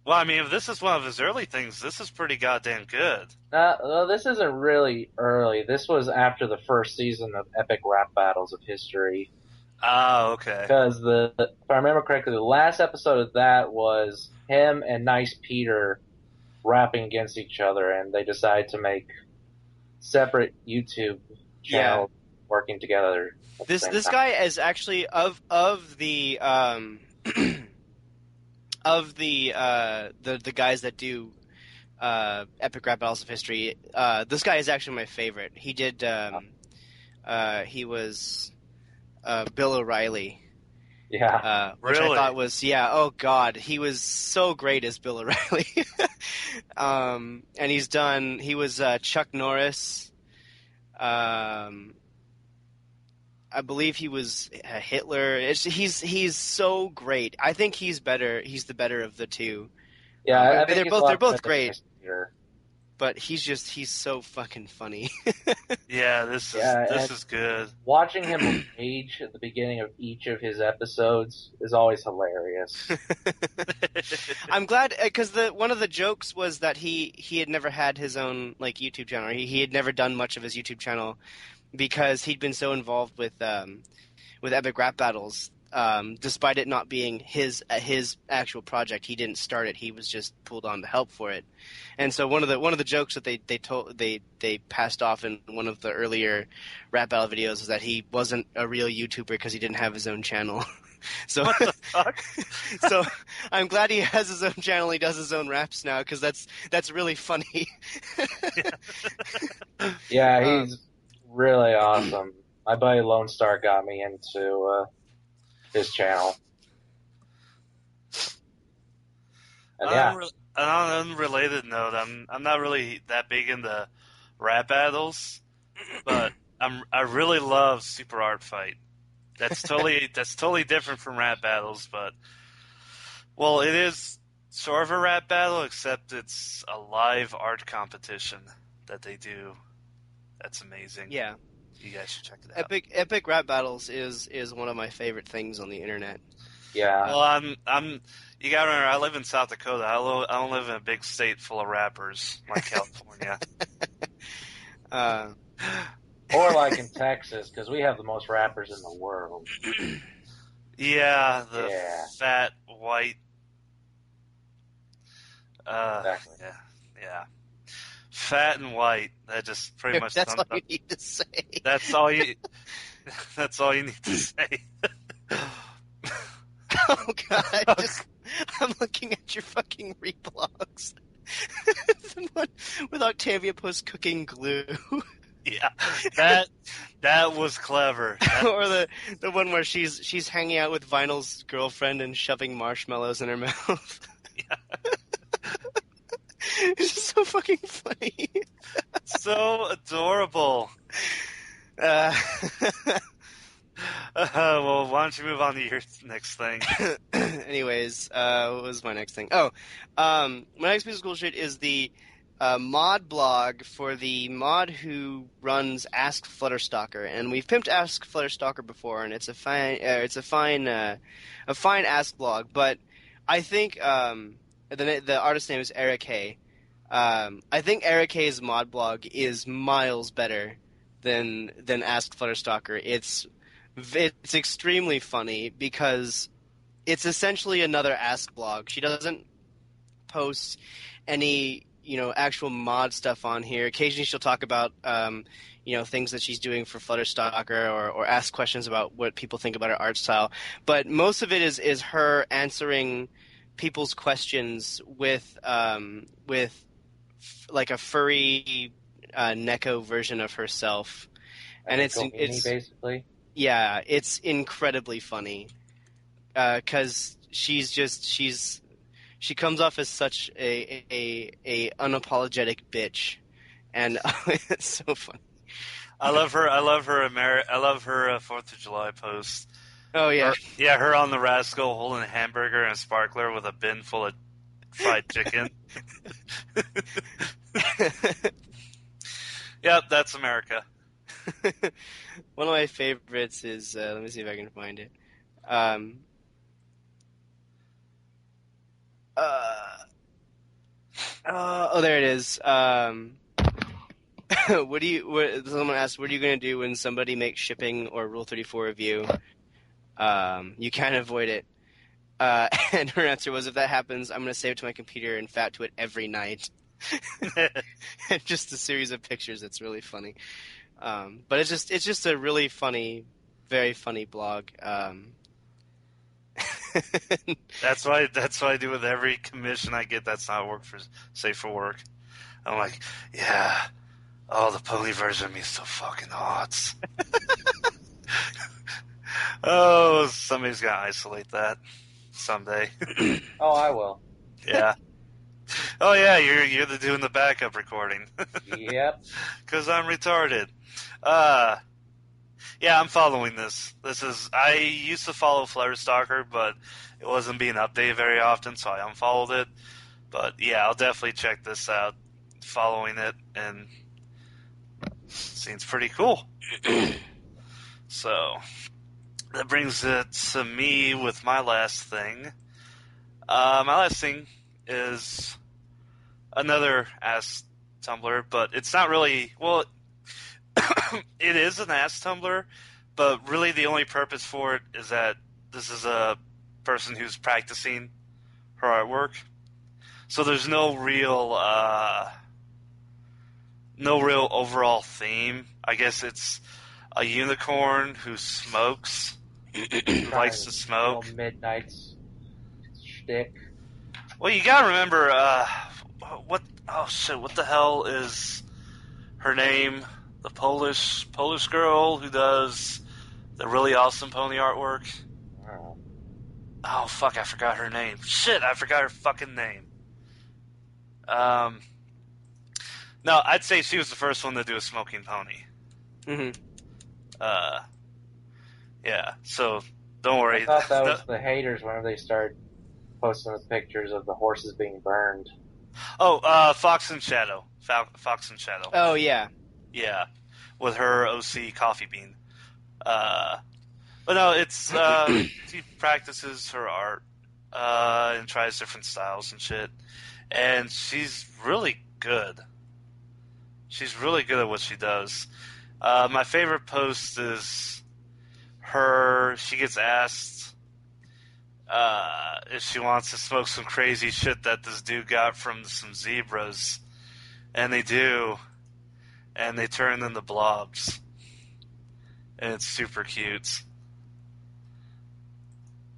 Well, I mean, if this is one of his early things, this is pretty goddamn good. Well, this isn't really early. This was after the first season of Epic Rap Battles of History. Oh, okay. Because if I remember correctly, the last episode of that was him and Nice Peter rapping against each other, and they decided to make separate YouTube channels working together. This guy is actually of the the guys that do Epic Rap Battles of History. This guy is actually my favorite. He did he was Bill O'Reilly. Yeah. Which Really? I thought was oh god, he was so great as Bill O'Reilly. And he was Chuck Norris. I believe he was Hitler. He's so great. I think he's better. He's the better of the two. Yeah, they're both great. But he's so fucking funny. Yeah, this is good. Watching him age at the beginning of each of his episodes is always hilarious. I'm glad because one of the jokes was that he had never had his own like YouTube channel. He had never done much of his YouTube channel because he'd been so involved with Epic Rap Battles. Despite it not being his actual project, he didn't start it. He was just pulled on to help for it. And so one of the jokes that they passed off in one of the earlier rap battle videos is that he wasn't a real YouTuber because he didn't have his own channel. So What the fuck? so I'm glad he has his own channel. He does his own raps now because that's really funny. Yeah, he's really awesome. My buddy Lone Star got me into his channel. And On an unrelated note, I'm not really that big into rap battles, but I really love Super Art Fight. That's totally different from rap battles, but well, it is sort of a rap battle, except it's a live art competition that they do. That's amazing. Yeah. You guys should check it out. Epic Rap Battles is one of my favorite things on the internet. yeah. Well, you gotta remember, I live in South Dakota. I don't live in a big state full of rappers like California. Or like in Texas, because we have the most rappers in the world. Yeah, Yeah. fat white. Exactly. Yeah. Fat and white. That just pretty much. That's all you need to say. That's all you. That's all you need to say. Oh god! I'm looking at your fucking reblogs. The one with Octavia Post cooking glue. Yeah, that was clever. Or the one where she's hanging out with Vinyl's girlfriend and shoving marshmallows in her mouth. It's just so fucking funny. So adorable. Uh, Well, why don't you move on to your next thing? anyways, what was my next thing? Oh, my next piece of cool shit is the mod blog for the mod who runs Ask Flutterstalker, and we've pimped Ask Flutterstalker before, and it's a fine Ask blog. But I think the artist name is Eric Hay. I think Eric Hay's mod blog is miles better than Ask Flutterstalker. It's extremely funny because it's essentially another Ask blog. She doesn't post any, actual mod stuff on here. Occasionally she'll talk about, things that she's doing for Flutterstalker or ask questions about what people think about her art style. But most of it is her answering people's questions with like a furry Neko version of herself. And it's basically. Yeah, it's incredibly funny because she comes off as such a unapologetic bitch, and it's so funny. I love her. I love her 4th of July post. Oh yeah, her on the Rascal holding a hamburger and a sparkler with a bin full of fried chicken. Yep, that's America. One of my favorites is let me see if I can find it. There it is. Someone asked, what are you going to do when somebody makes shipping or Rule 34 of you? You can't avoid it. And her answer was, if that happens, I'm going to save it to my computer and fat to it every night. And just a series of pictures. It's really funny. But it's just a really funny, very funny blog. That's why I do with every commission I get that's not safe for work. I'm like, yeah, the pony version of me is so fucking hot. Oh, somebody's got to isolate that someday. Oh, I will. Yeah. Oh yeah, you're doing the backup recording. Yep. Because I'm retarded. Yeah, I'm following this. I used to follow Flutterstalker, but it wasn't being updated very often, so I unfollowed it. But yeah, I'll definitely check this out. Following it, and seems pretty cool. So that brings it to me with my last thing. My last thing is another Ask Tumblr, but it's not really, well, it is an Ask Tumblr, but really the only purpose for it is that this is a person who's practicing her artwork. So there's no real overall theme. I guess it's a unicorn who smokes, who likes to smoke. Midnight's shtick. Well, you gotta remember, what the hell is her name? The Polish girl who does the really awesome pony artwork. Oh fuck, I forgot her name. Shit, I forgot her fucking name. No, I'd say she was the first one to do a smoking pony. Mm-hmm. Yeah, so don't worry. I thought that was the haters whenever they started posting the pictures of the horses being burned. Oh, Fox and Shadow. Fox and Shadow. Oh, yeah. Yeah, with her OC coffee bean. But no, it's, she practices her art, and tries different styles and shit. And she's really good. She's really good at what she does. My favorite post is she gets asked if she wants to smoke some crazy shit that this dude got from some zebras. And they do. And they turn into blobs. And it's super cute.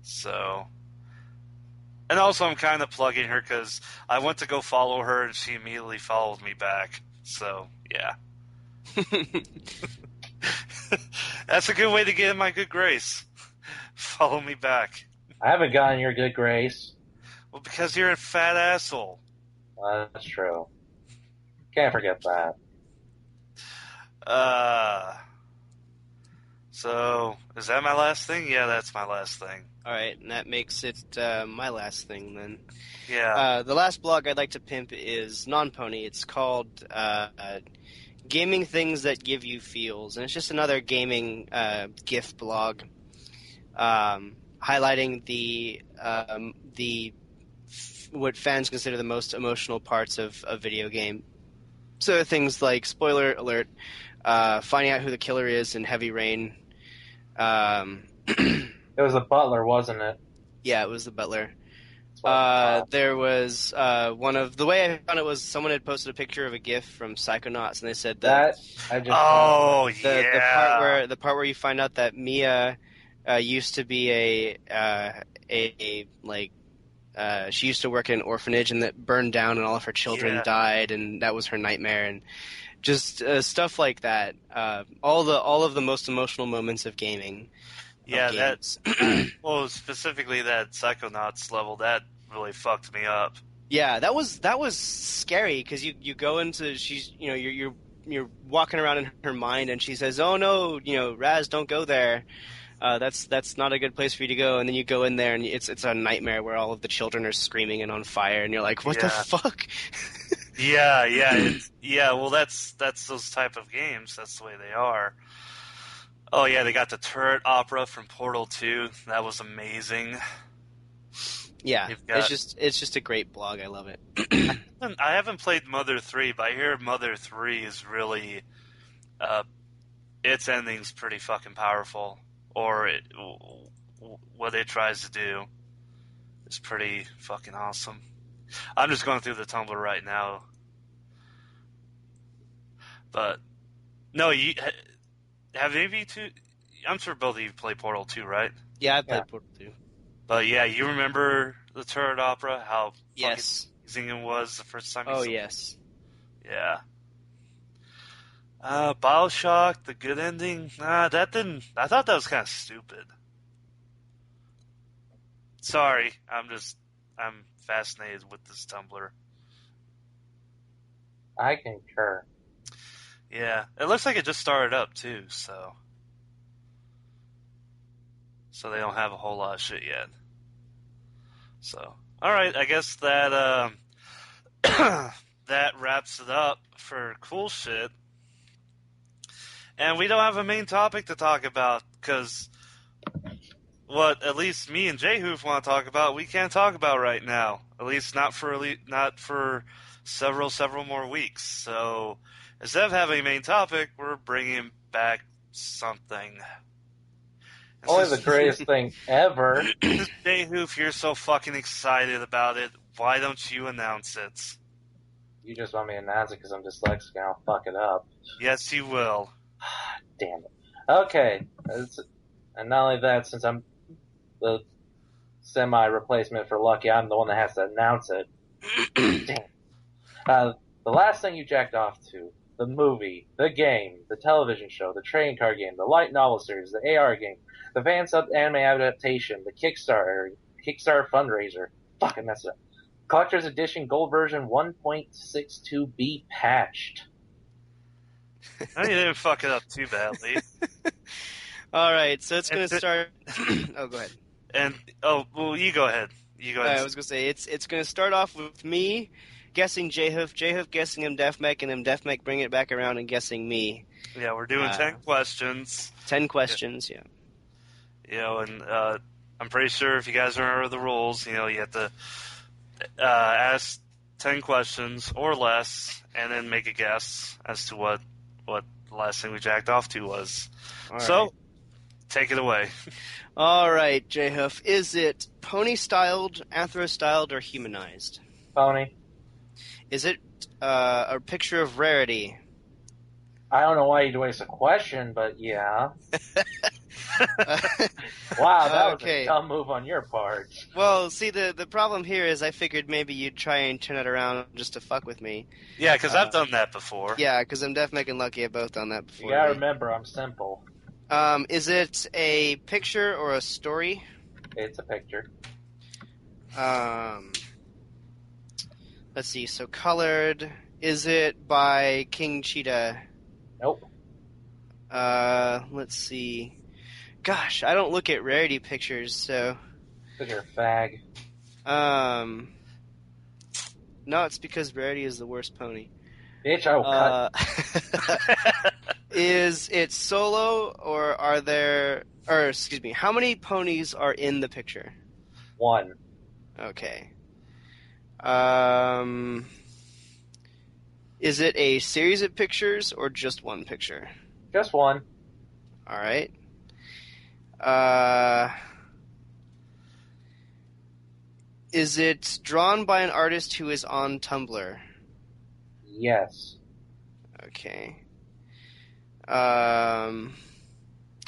So, And also, I'm kind of plugging her because I went to go follow her, and she immediately followed me back. So, yeah. That's a good way to get in my good grace. Follow me back. I haven't gotten your good grace. Well, because you're a fat asshole. That's true. Can't forget that. So, is that my last thing? Yeah, that's my last thing. All right, and that makes it my last thing then. Yeah. The last blog I'd like to pimp is Non-Pony. It's called Gaming Things That Give You Feels, and it's just another gaming GIF blog highlighting the what fans consider the most emotional parts of a video game. So things like, spoiler alert, finding out who the killer is in Heavy Rain. It was the butler, wasn't it? Yeah, it was the butler. That's what I thought. There was one of the way I found it was someone had posted a picture of a GIF from Psychonauts, and they said That I just Oh, the yeah. part where you find out that Mia used to be she used to work in an orphanage and that burned down and all of her children Yeah. died, and that was her nightmare, and just stuff like that. All of the most emotional moments of gaming. Yeah, games. well, specifically that Psychonauts level, that really fucked me up. Yeah, that was scary because you go into you're walking around in her mind and she says, "Oh no, Raz, don't go there. That's not a good place for you to go." And then you go in there and it's a nightmare where all of the children are screaming and on fire, and you're like, "What the Yeah. fuck?" Yeah. Well, that's those type of games. That's the way they are. Oh yeah, they got the turret opera from Portal 2. That was amazing. Yeah, You've got- it's just a great blog. I love it. I haven't played Mother 3, but I hear Mother 3 is really, its ending's pretty fucking powerful. Or what it tries to do is pretty fucking awesome. I'm just going through the Tumblr right now. But, no, have any of you two, I'm sure both of you played Portal 2, right? Yeah, I played Yeah. Portal 2. But yeah, you remember the turret opera? How Yes. fucking amazing it was the first time you Oh saw it? yes. Yeah. BioShock, the good ending. That didn't. I thought that was kind of stupid. Sorry, I'm fascinated with this Tumblr. I concur. Yeah, it looks like it just started up too, so they don't have a whole lot of shit yet. So, all right, I guess that that wraps it up for cool shit. And we don't have a main topic to talk about because what at least me and J-Hoof want to talk about, we can't talk about right now. At least not for several more weeks. So instead of having a main topic, we're bringing back something. Only the greatest thing ever. J-Hoof, you're so fucking excited about it. Why don't you announce it? You just want me to announce it because I'm dyslexic and I'll fuck it up. Yes, you will. Damn it. Okay. And not only that, since I'm the semi-replacement for Lucky, I'm the one that has to announce it. Damn. The last thing you jacked off to, the movie, the game, the television show, the trading card game, the light novel series, the AR game, the fan sub anime adaptation, the Kickstarter fundraiser. Fuck, I messed it up. Collector's Edition Gold version 1.62b patched. No, you didn't fuck it up too badly. All right, so it's going to start. Oh, go ahead. And well, you go ahead. You go ahead. I was going to say it's going to start off with me guessing J-Hoof guessing Mdefmek, and Mdefmek bring it back around and guessing me. Yeah, we're doing 10 questions. 10 questions, yeah. And I'm pretty sure if you guys remember the rules, you have to ask 10 questions or less, and then make a guess as to what the last thing we jacked off to was. All So, right. take it away. All right, J-Hoof. Is it pony-styled, anthro-styled, or humanized? Pony. Is it a picture of rarity? I don't know why you'd waste a question, but yeah. Wow, that was Okay. a dumb move on your part. Well, see, the problem here is I figured maybe you'd try and turn it around just to fuck with me. Yeah, because I've done that before. Yeah, because I'm definitely getting lucky I've both done that before. You gotta remember, I'm simple. Is it a picture or a story? It's a picture. Let's see. So colored. Is it by King Cheetah? Nope. Let's see. Gosh, I don't look at rarity pictures, so. Because you're a fag. No, it's because rarity is the worst pony. Bitch, I will cut. Is it solo, or are there... Or, excuse me, how many ponies are in the picture? 1. Okay. Is it a series of pictures, or just one picture? Just 1. Alright. Is it drawn by an artist who is on Tumblr? Yes. Okay.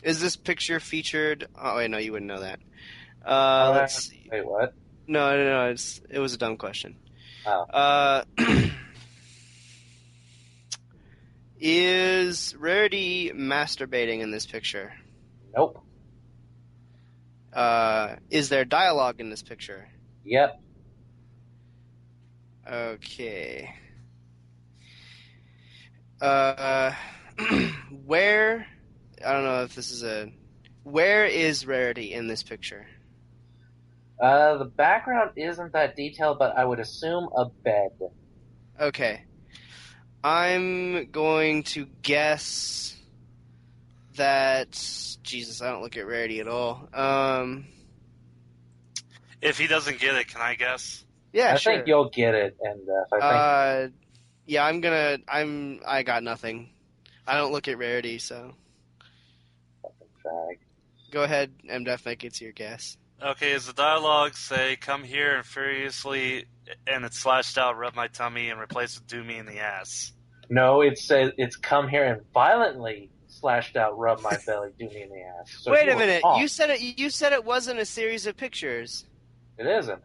Is this picture featured? Oh wait, no, you wouldn't know that. Let's see. Wait, what? No. It was a dumb question. Oh. Is Rarity masturbating in this picture? Nope. Is there dialogue in this picture? Yep. Okay. Where? I don't know if this is a. Where is Rarity in this picture? The background isn't that detailed, but I would assume a bed. Okay. I'm going to guess that. Jesus, I don't look at Rarity at all. If he doesn't get it, can I guess? Yeah, I sure. think you'll get it, and if I think. Yeah, I got nothing. I don't look at Rarity, so. Fag. Go ahead, MDef, make it your guess. Okay, is the dialogue say, come here and furiously, and it's slashed out, rub my tummy, and replace with do me in the ass? No, it says it's come here and violently slashed out, rub my belly, do me in the ass. So Wait you a were minute, wrong. you said it wasn't a series of pictures. It isn't.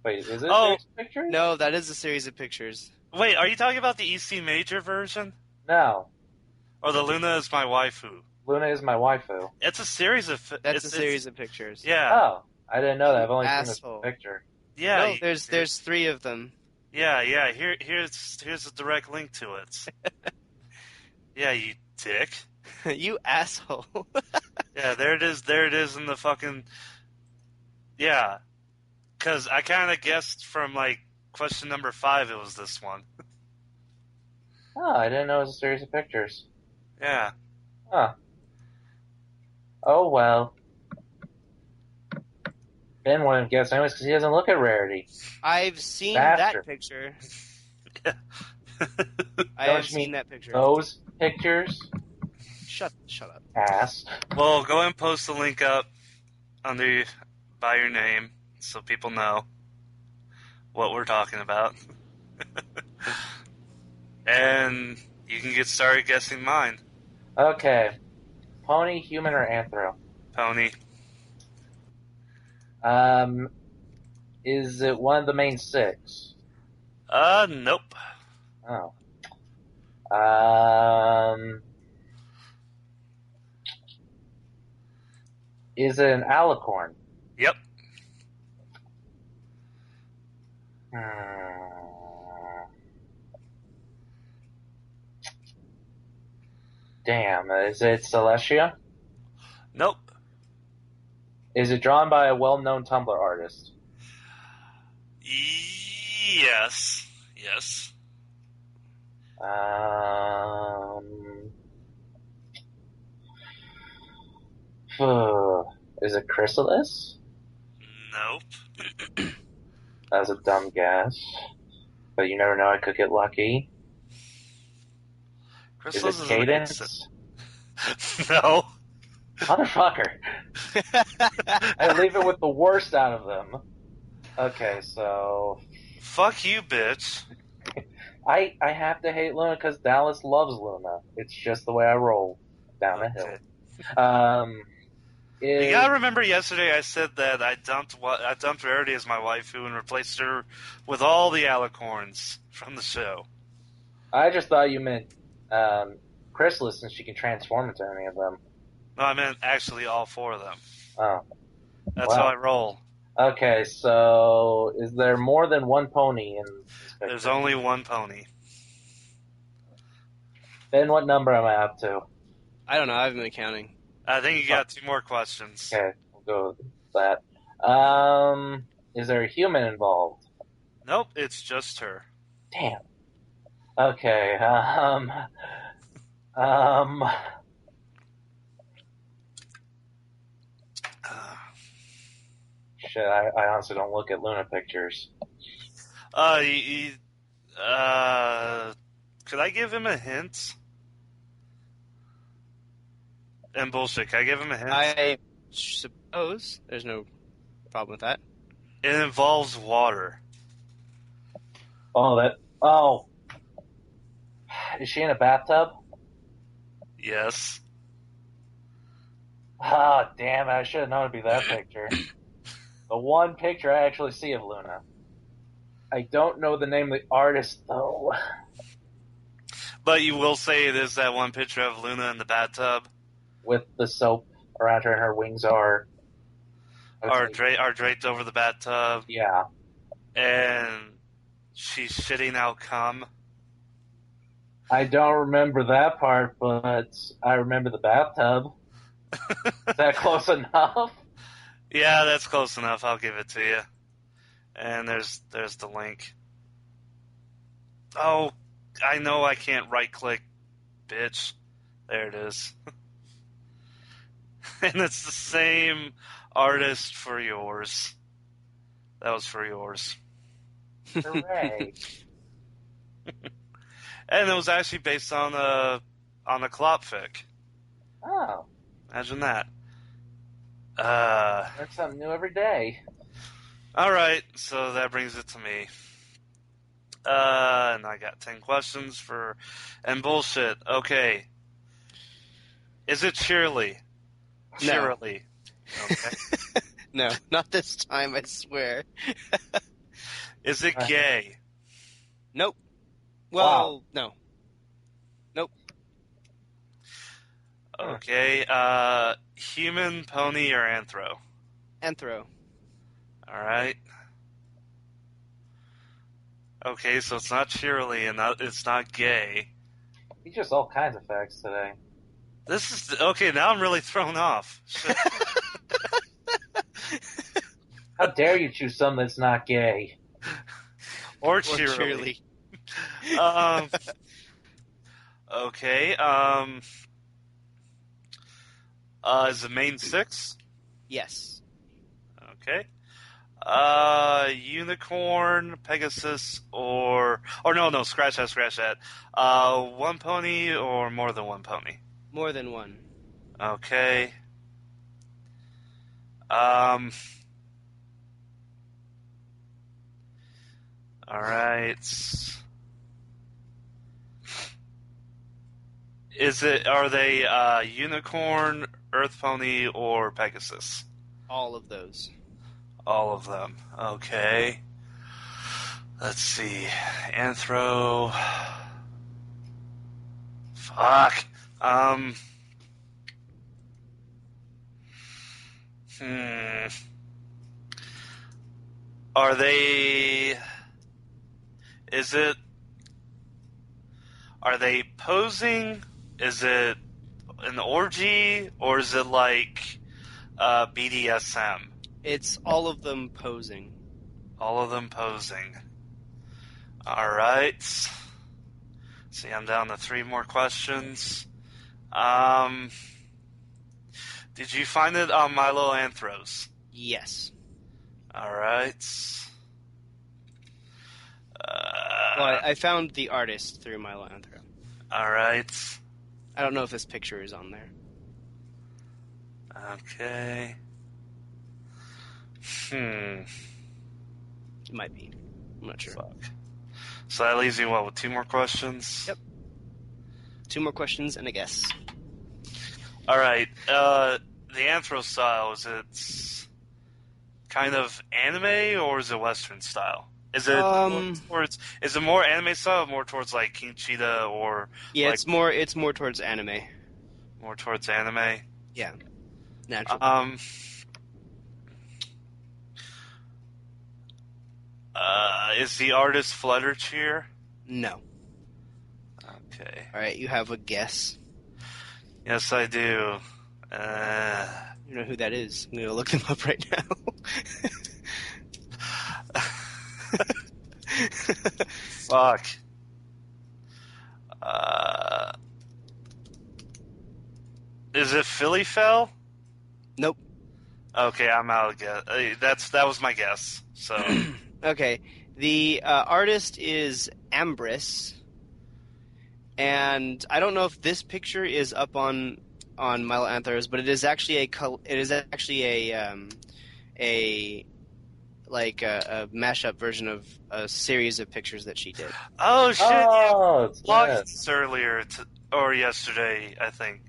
Wait, is it Oh. a picture? No, that is a series of pictures. Wait, are you talking about the EC Major version? No. Or the Luna is my waifu? Luna is my waifu. It's a series of... That's a series of pictures. Yeah. Oh, I didn't know that. I've only Asshole. seen this picture. Yeah. No, there's 3 of them. Yeah. Here's a direct link to it. Yeah, you dick. You asshole. Yeah, there it is in the fucking... Yeah. Because I kind of guessed from, like, question number 5 it was this one. Oh, I didn't know it was a series of pictures. Yeah. Huh. Oh, well. Ben wouldn't guess anyways because he doesn't look at Rarity. I've seen Bastard. that picture. Yeah. I Don't have you seen mean that picture. Those pictures? Shut up. Ass. Well, go ahead and post the link up by your name so people know what we're talking about. And you can get started guessing mine. Okay. Pony, human, or anthro? Pony. Is it one of the main 6? Nope. Oh. Is it an alicorn? Yep. Damn, is it Celestia? Nope. Is it drawn by a well-known Tumblr artist? Yes. Yes. Is it Chrysalis? Nope. That was a dumb guess. But you never know, I could get lucky. Chrysalis Is it is an Cadence? No. Motherfucker. I leave it with the worst out of them. Okay, so... Fuck you, bitch. I have to hate Luna because Dallas loves Luna. It's just the way I roll down the hill. You gotta remember yesterday I said that I dumped Rarity as my waifu and replaced her with all the alicorns from the show. I just thought you meant Chrysalis, since she can transform into any of them. No, I meant actually all 4 of them. Oh. That's Wow. how I roll. Okay, so is there more than one pony in this picture? There's only one pony. Then what number am I up to? I don't know. I haven't been counting. I think you got 2 more questions. Okay, we'll go with that. Is there a human involved? Nope, it's just her. Damn. Okay, shit, I honestly don't look at Luna pictures. Could I give him a hint? Mbulsht, can I give him a hint? I suppose there's no problem with that. It involves water. Oh. Is she in a bathtub? Yes. Ah, damn it, I should have known it'd be that picture. The one picture I actually see of Luna. I don't know the name of the artist, though. But you will say it is that one picture of Luna in the bathtub? With the soap around her and her wings are draped over the bathtub. Yeah. And she's shitting out cum. I don't remember that part, but I remember the bathtub. Is that close enough? Yeah, that's close enough. I'll give it to you. And there's the link. Oh, I know I can't right-click, bitch. There it is. And it's the same artist for yours. That was for yours. Hooray. And it was actually based on a Klopfic. Oh. Imagine that. Learn something new every day. Alright, so that brings it to me. And I got 10 questions for Mbulsht. Okay. Is it Shirley? No. Shirley. Okay. No, not this time, I swear. Is it gay? Nope. Well, no. Nope. Okay. Human, pony, or anthro? Anthro. Alright. Okay, so it's not Shirley and it's not gay. He's just all kinds of facts today. This is... Okay, now I'm really thrown off. How dare you choose something that's not gay? Or cheerily. Okay. Is it main 6? Yes. Okay. Unicorn, Pegasus, or no, scratch that. One pony or more than one pony? More than one. Okay. Alright. Are they unicorn, earth pony, or Pegasus? All of those. All of them. Okay. Let's see. Anthro. Fuck. Are they... Are they posing? Is it an orgy? Or is it like BDSM? It's all of them posing. All of them posing. Alright. See, I'm down to 3 more questions. Did you find it on Milo Anthros? Yes. Alright. Well, I found the artist through Milo Anthro. Alright. I don't know if this picture is on there. Okay. It might be. I'm not sure. Fuck. So that leaves you, what, with 2 more questions? Yep. 2 more questions and a guess. Alright. the Anthro style, is it kind of anime or is it Western style? Is it is it more anime style, or more towards like King Cheetah, or Yeah, like, it's more towards anime. more towards anime? Yeah, naturally. Is the artist Fluttercheer? No. Okay. All right, you have a guess. Yes, I do. You know who that is? I'm gonna look them up right now. Fuck. Is it Philly Fell? Nope. Okay, I'm out of guess. That was my guess. So Okay, the artist is Ambris, and I don't know if this picture is up on Milo Anthros, but it is actually a mashup version of a series of pictures that she did. oh shit! Oh, it's Logged good. this earlier or yesterday, I think.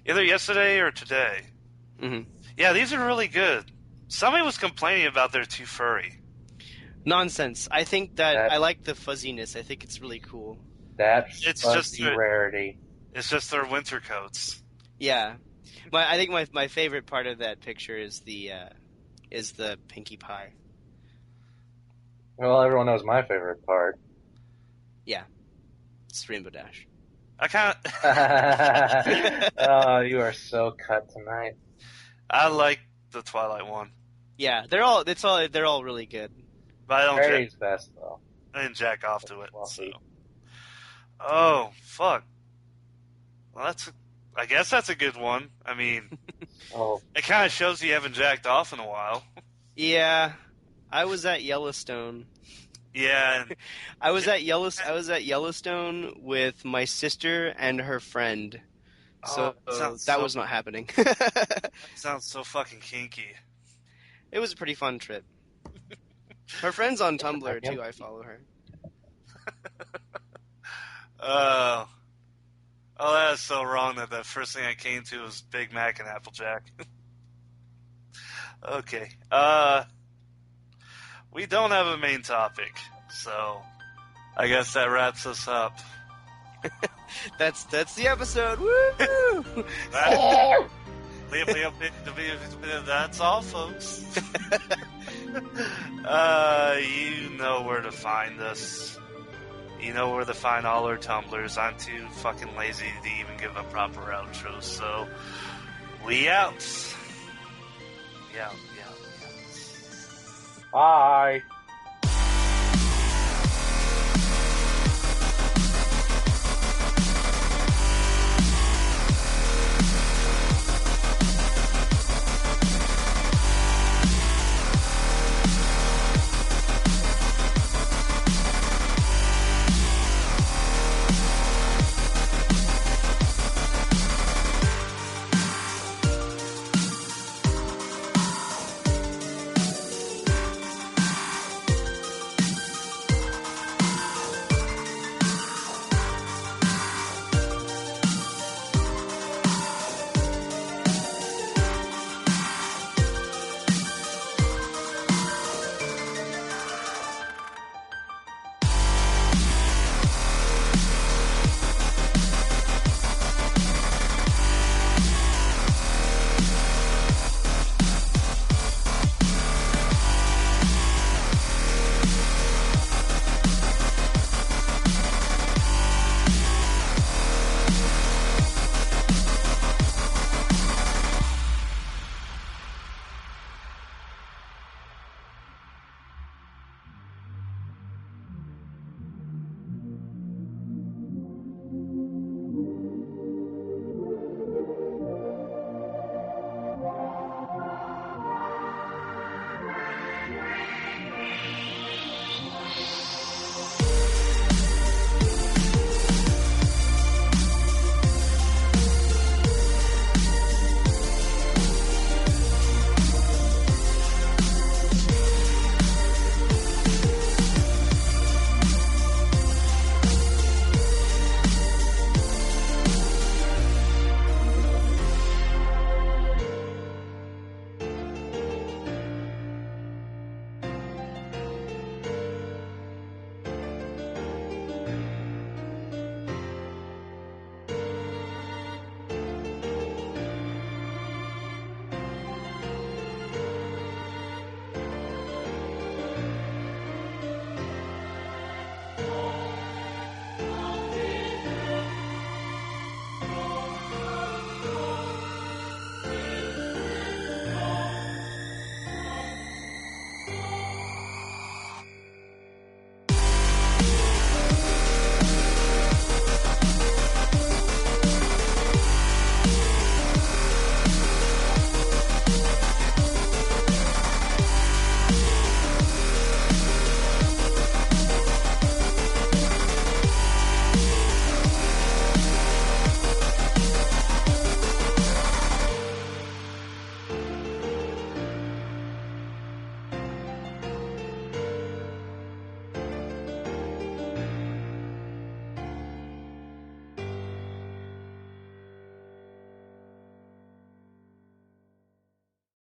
Either yesterday or today. Mm-hmm. Yeah, these are really good. Somebody was complaining about they're too furry. Nonsense. I think that That- I like the fuzziness. I think it's really cool. That's It's fuzzy just a- rarity. It's just their winter coats. Yeah, I think my favorite part of that picture is the Pinkie Pie. Well, everyone knows my favorite part. It's Rainbow Dash. I kind of Oh, you are so cut tonight. I like the Twilight one, Yeah, they're all really good. but Harry's best though. I didn't jack off to it. So. Fluffy. Oh fuck! Well, I guess that's a good one. I mean, Oh, it kind of shows you haven't jacked off in a while. Yeah, I was at Yellowstone. Yeah, and I was at Yellowstone with my sister and her friend. So that was not happening. sounds so fucking kinky. It was a pretty fun trip. Her friend's on Tumblr too. I follow her. Oh, that is so wrong that the first thing I came to was Big Mac and Applejack. Okay. We don't have a main topic, so I guess that wraps us up. That's the episode. Woo! That's all, folks. You know where to find us. You know where to find all our Tumblrs. I'm too fucking lazy to even give a proper outro, so we out. Yeah. bye.